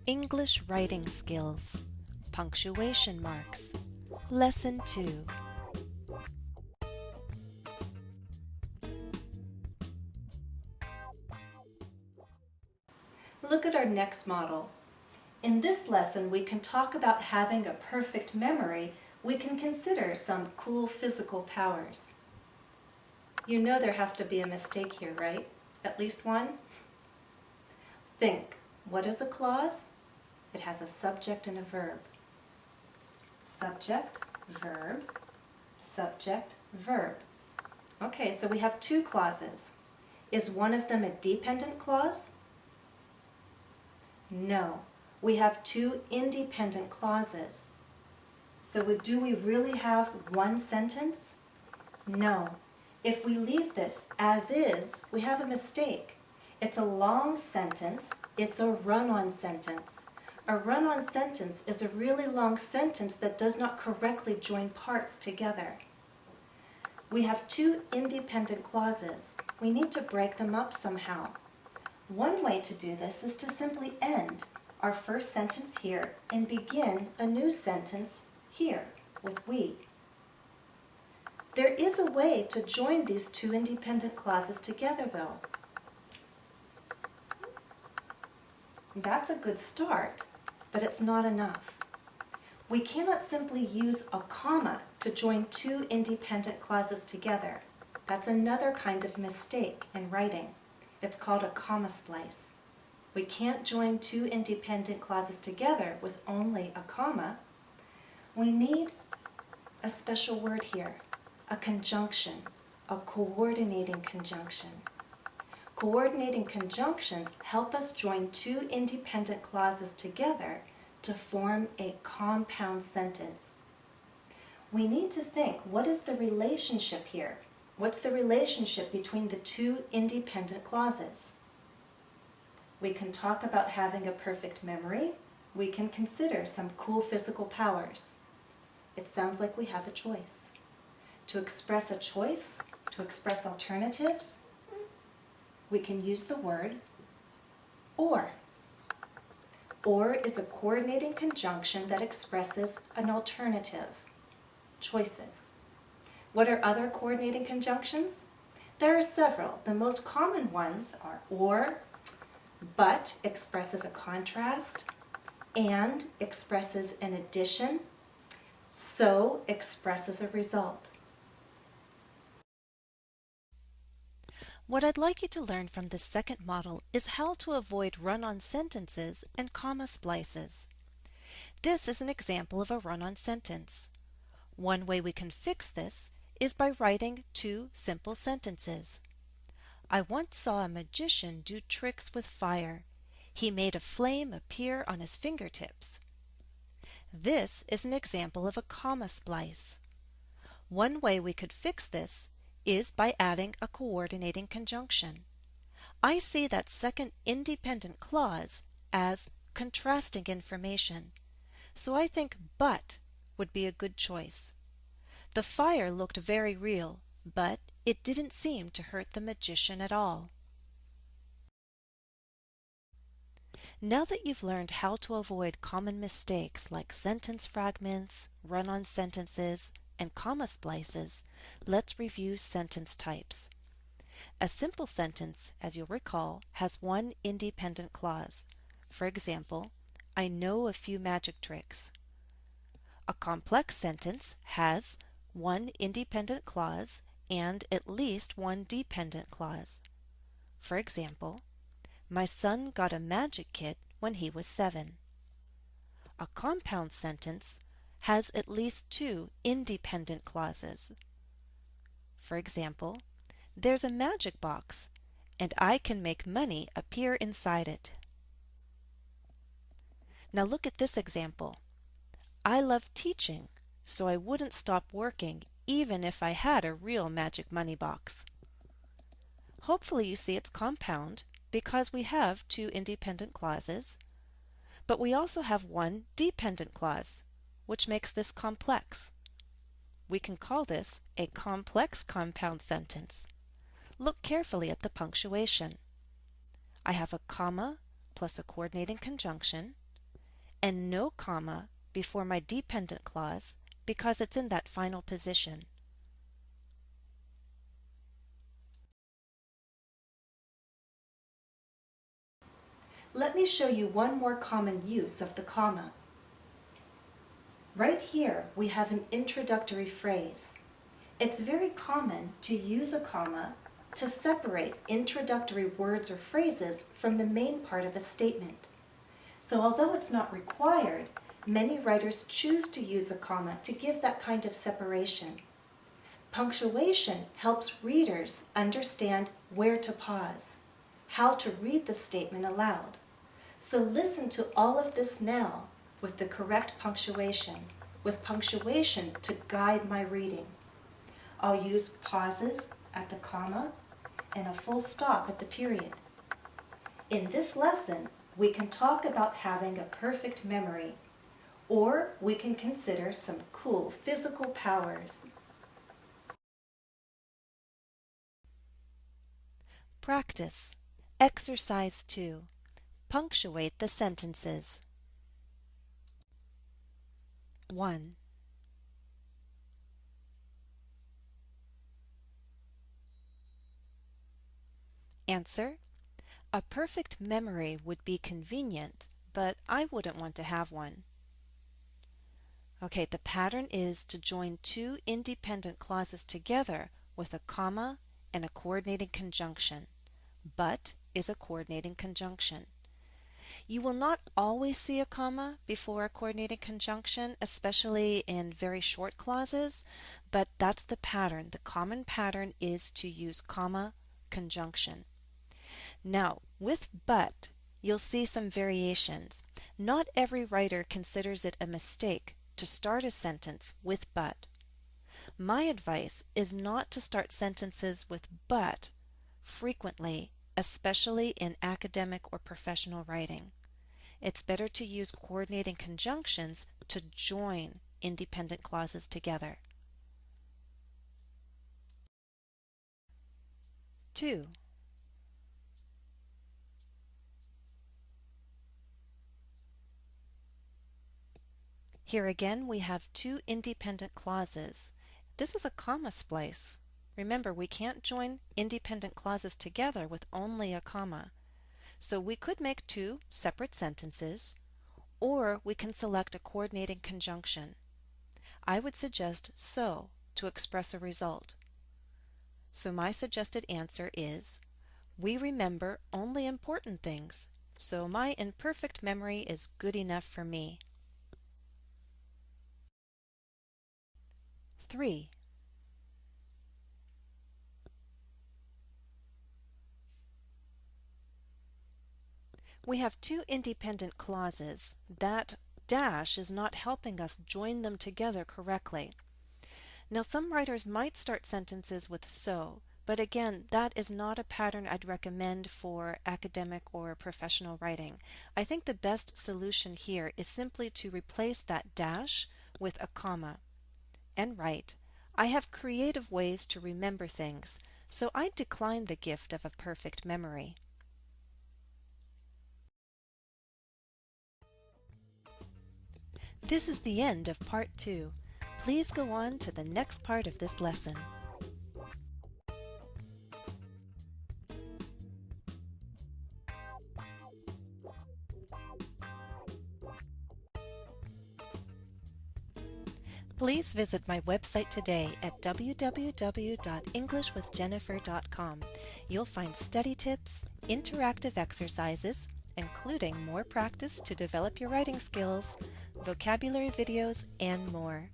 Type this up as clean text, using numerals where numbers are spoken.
English Writing Skills, Punctuation Marks, Lesson 2. Look at our next model. In this lesson, we can talk about having a perfect memory. We can consider some cool physical powers. You know there has to be a mistake here, right? At least one? Think, what is a clause? It has a subject and a verb. Subject, verb, subject, verb. Okay, so we have two clauses. Is one of them a dependent clause? No, we have two independent clauses. So do we really have one sentence? No. If we leave this as is, we have a mistake. It's a long sentence. It's a run-on sentence. A run-on sentence is a really long sentence that does not correctly join parts together. We have two independent clauses. We need to break them up somehow. One way to do this is to simply end our first sentence here and begin a new sentence here with we. There is a way to join these two independent clauses together, though. That's a good start, but it's not enough. We cannot simply use a comma to join two independent clauses together. That's another kind of mistake in writing. It's called a comma splice. We can't join two independent clauses together with only a comma. We need a special word here, a conjunction, a coordinating conjunction. Coordinating conjunctions help us join two independent clauses together to form a compound sentence. We need to think, what is the relationship here? What's the relationship between the two independent clauses? We can talk about having a perfect memory. We can consider some cool physical powers. It sounds like we have a choice. To express a choice, to express alternatives, we can use the word or. Or is a coordinating conjunction that expresses an alternative, choices. What are other coordinating conjunctions? There are several. The most common ones are or, but expresses a contrast, and expresses an addition, so expresses a result. What I'd like you to learn from this second model is how to avoid run-on sentences and comma splices. This is an example of a run-on sentence. One way we can fix this is by writing two simple sentences. I once saw a magician do tricks with fire. He made a flame appear on his fingertips. This is an example of a comma splice. One way we could fix this is by adding a coordinating conjunction. I see that second independent clause as contrasting information, so I think but would be a good choice. The fire looked very real, but it didn't seem to hurt the magician at all. Now that you've learned how to avoid common mistakes like sentence fragments, run-on sentences, and comma splices, let's review sentence types. A simple sentence, as you'll recall, has one independent clause. For example, I know a few magic tricks. A complex sentence has one independent clause and at least one dependent clause. For example, my son got a magic kit when he was 7. A compound sentence has at least two independent clauses. For example, there's a magic box, and I can make money appear inside it. Now look at this example. I love teaching, so I wouldn't stop working even if I had a real magic money box. Hopefully you see it's compound because we have two independent clauses, but we also have one dependent clause, which makes this complex. We can call this a complex compound sentence. Look carefully at the punctuation. I have a comma plus a coordinating conjunction, and no comma before my dependent clause because it's in that final position. Let me show you one more common use of the comma. Right here, we have an introductory phrase. It's very common to use a comma to separate introductory words or phrases from the main part of a statement. So although it's not required, many writers choose to use a comma to give that kind of separation. Punctuation helps readers understand where to pause, how to read the statement aloud. So listen to all of this now with the correct punctuation, with punctuation to guide my reading. I'll use pauses at the comma and a full stop at the period. In this lesson, we can talk about having a perfect memory, or we can consider some cool physical powers. Practice. Exercise 2. Punctuate the sentences. 1. Answer: a perfect memory would be convenient, but I wouldn't want to have one. Okay, the pattern is to join two independent clauses together with a comma and a coordinating conjunction. But is a coordinating conjunction. You will not always see a comma before a coordinating conjunction, especially in very short clauses, but that's the pattern. The common pattern is to use comma, conjunction. Now, with but, you'll see some variations. Not every writer considers it a mistake to start a sentence with but. My advice is not to start sentences with but frequently, especially in academic or professional writing. It's better to use coordinating conjunctions to join independent clauses together. 2. Here again we have two independent clauses. This is a comma splice. Remember, we can't join independent clauses together with only a comma. So we could make two separate sentences, or we can select a coordinating conjunction. I would suggest so to express a result. So my suggested answer is, we remember only important things, so my imperfect memory is good enough for me. 3. We have two independent clauses. That dash is not helping us join them together correctly. Now, some writers might start sentences with so, but again, that is not a pattern I'd recommend for academic or professional writing. I think the best solution here is simply to replace that dash with a comma. And write, I have creative ways to remember things, so I decline the gift of a perfect memory. This is the end of part 2. Please go on to the next part of this lesson. Please visit my website today at www.englishwithjennifer.com. You'll find study tips, interactive exercises, including more practice to develop your writing skills, vocabulary videos, and more.